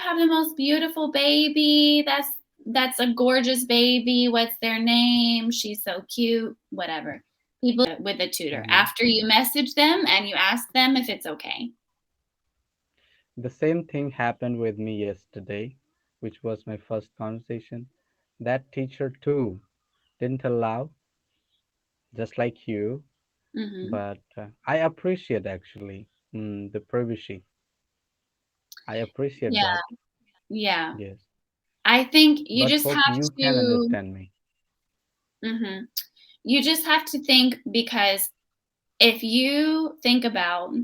have the most beautiful baby. That's a gorgeous baby. What's their name? She's so cute." Whatever. People with a tutor Hmm. after you message them and you ask them if it's okay. The same thing happened with me yesterday, which was my first conversation. That teacher too didn't allow, just like you, Hmm. but I appreciate actually the privacy. I appreciate Yeah, that. yeah. Yes, I think you but just hope have you can to. understand me. Mhm. You just have to think, because if you think about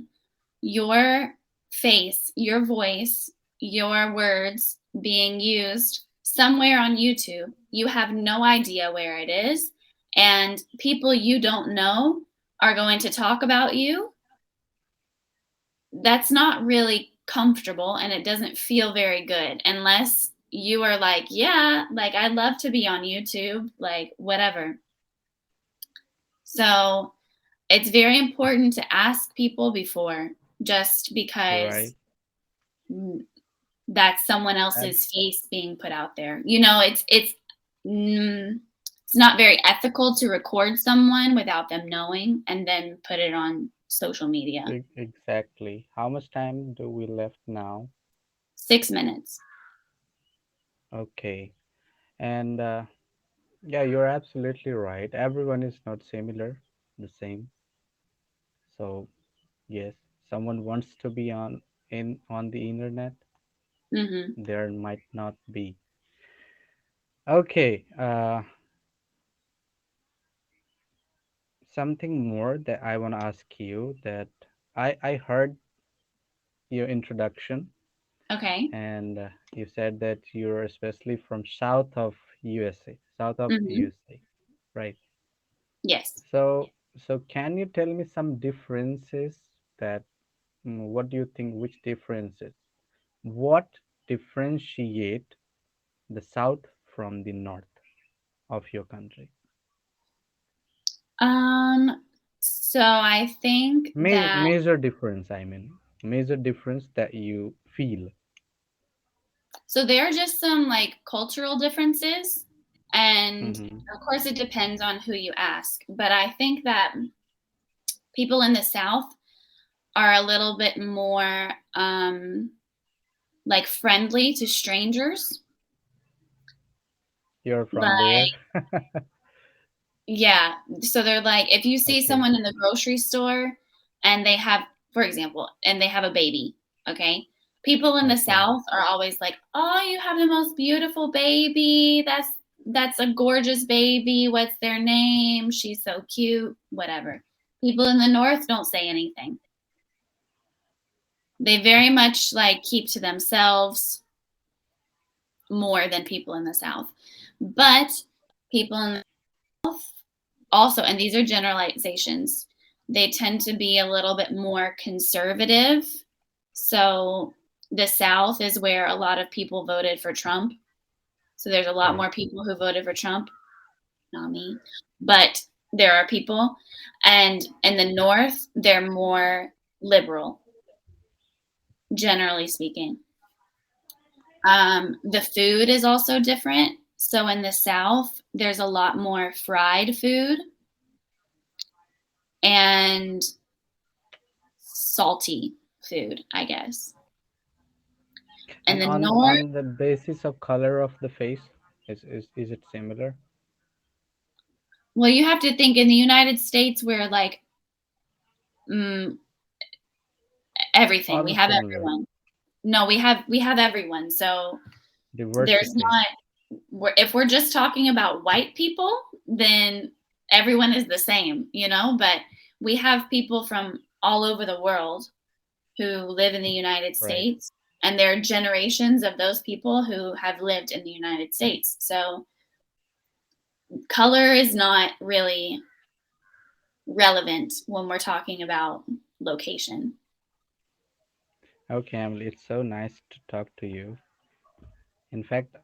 your face, your voice, your words being used somewhere on YouTube, you have no idea where it is, and people you don't know are going to talk about you. That's not really comfortable, and it doesn't feel very good unless you are like, yeah, like I'd love to be on YouTube, like whatever. So it's very important to ask people before, just because Right. mm, that's someone Ab- else's face being put out there. Mm, it's not very ethical to record someone without them knowing and then put it on social media. exactly. How much time do we left now? 6 minutes. Okay. And yeah, you're absolutely right. Everyone is not similar, the same. So yes, someone wants to be on the internet, Hmm. there might not be. Okay, something more that I want to ask you that I heard your introduction Okay. and you said that you're especially from south of USA, south of the Hmm. USA, right? Yes. So can you tell me some differences that what do you think which differences what differentiate the south from the north of your country? Um, so I think that Major difference, I mean, major difference that you feel. there are just some like cultural differences, and Mm-hmm. of course it depends on who you ask, but I think that people in the South are a little bit more like friendly to strangers. You're from Like, there. yeah, so they're like, if you see Okay. someone in the grocery store and they have, for example, and they have a baby, okay? People in the Okay. South are always like, "Oh, you have the most beautiful baby. That's a gorgeous baby. What's their name? She's so cute." Whatever. People in the North don't say anything. They very much like keep to themselves more than people in the South. But people in the South also, and these are generalizations, they tend to be a little bit more conservative. So the South is where a lot of people voted for Trump. So there's a lot Right. more people who voted for Trump, not me, but there are people. And in the North, they're more liberal, generally speaking. The food is also different. So in the South, there's a lot more fried food and salty food, I guess. In And the on North, on the basis of color of the face, is it similar? well, you have to think in the United States, we're like mm, everything. We Almost have similar. everyone. No, we have everyone. So there's Diversity. not. If we're just talking about white people, then everyone is the same, But we have people from all over the world who live in the United Right. States, and there are generations of those people who have lived in the United States. So color is not really relevant when we're talking about location. Okay, Emily, it's so nice to talk to you. In fact,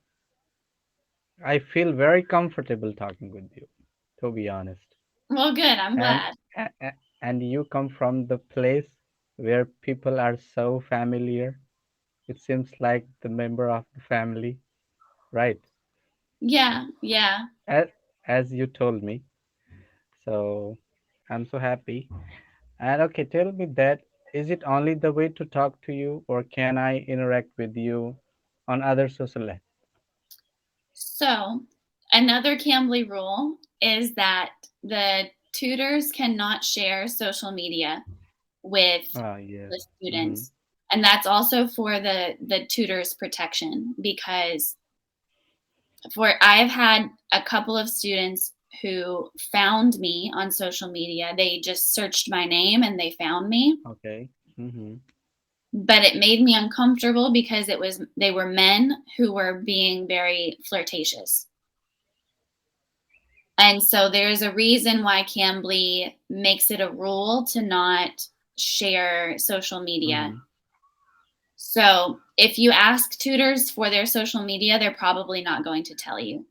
I feel very comfortable talking with you, to be honest. Well, good. I'm And glad. and you come from the place where people are so familiar, It seems like the member of the family, right? Yeah, yeah. As, as you told me. So I'm so happy. And okay, tell me that is it only the way to talk to you, or can I interact with you on other social apps? So, another Cambly rule is that the tutors cannot share social media with Ah, yes. the Mm-hmm. students. And that's also for the tutors protection, because for I've had a couple of students who found me on social media. They just searched my name and they found me, Okay. Mm-hmm. but it made me uncomfortable because they were men who were being very flirtatious. And so there's a reason why Cambly makes it a rule to not share social media. Mm-hmm. So if you ask tutors for their social media, they're probably not going to tell you.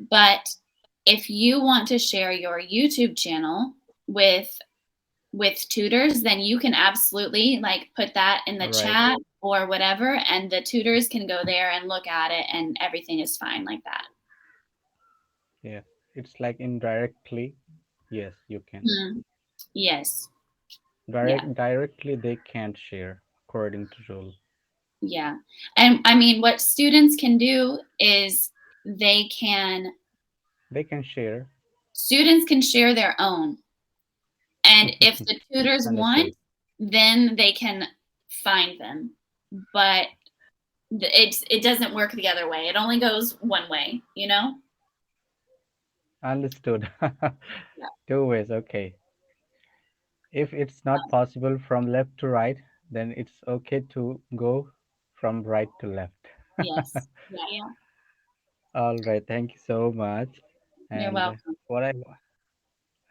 But if you want to share your YouTube channel with tutors, then you can absolutely like put that in the Right. chat or whatever, and the tutors can go there and look at it, and everything is fine like that. Yeah. It's like indirectly. Yes, you can. Mm, yes. Yeah. Directly they can't share according to rule. Yeah. And I mean, what students can do is they can, They can share. students can share their own. And if the tutors want, Understood. then they can find them. But it doesn't work the other way. It only goes one way, you know? Understood. Yeah. Two ways. Okay. If it's not possible from left to right, then it's okay to go from right to left. Yes. Yeah. Yeah. All right. Thank you so much. You're And welcome. what I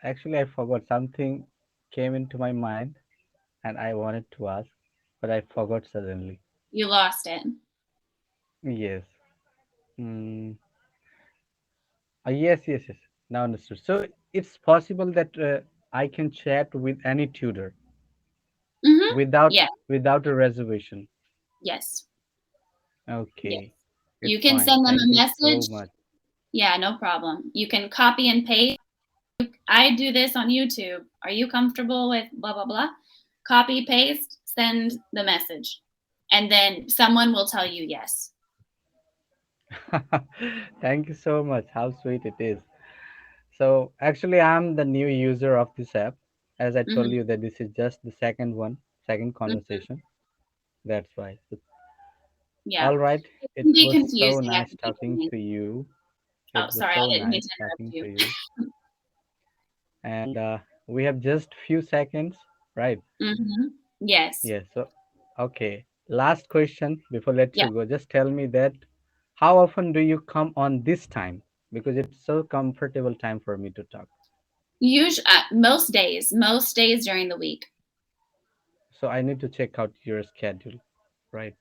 actually I forgot something came into my mind and I wanted to ask, but I forgot suddenly. You lost it. Yes. Mm, yes, yes, yes. Now understood. So it's possible that I can chat with any tutor Mm-hmm. without Yeah. a reservation. Yes. Yes. Okay, You it's can fine. send them Thank a you so message. much. Yeah, no problem. You can copy and paste. I do this on YouTube. Are you comfortable with blah, blah, blah? Copy, paste, send the message. And then someone will tell you yes. Thank you so much. How sweet it is. So actually, I'm the new user of this app. As I told Hmm. you that this is just the second one, second Hmm. conversation. That's why. So, Yeah. all right. It It can be was so confusing at nice the talking beginning. to you. Oh, It was sorry. so I didn't mean nice to interrupt talking you. to you. And we have just few seconds, right? Hmm. Yes. Yes. So, okay. Last question before let Yeah. you go. Just tell me that how often do you come on this time? Because it's so comfortable time for me to talk. Usually, most days during the week. So I need to check out your schedule, right?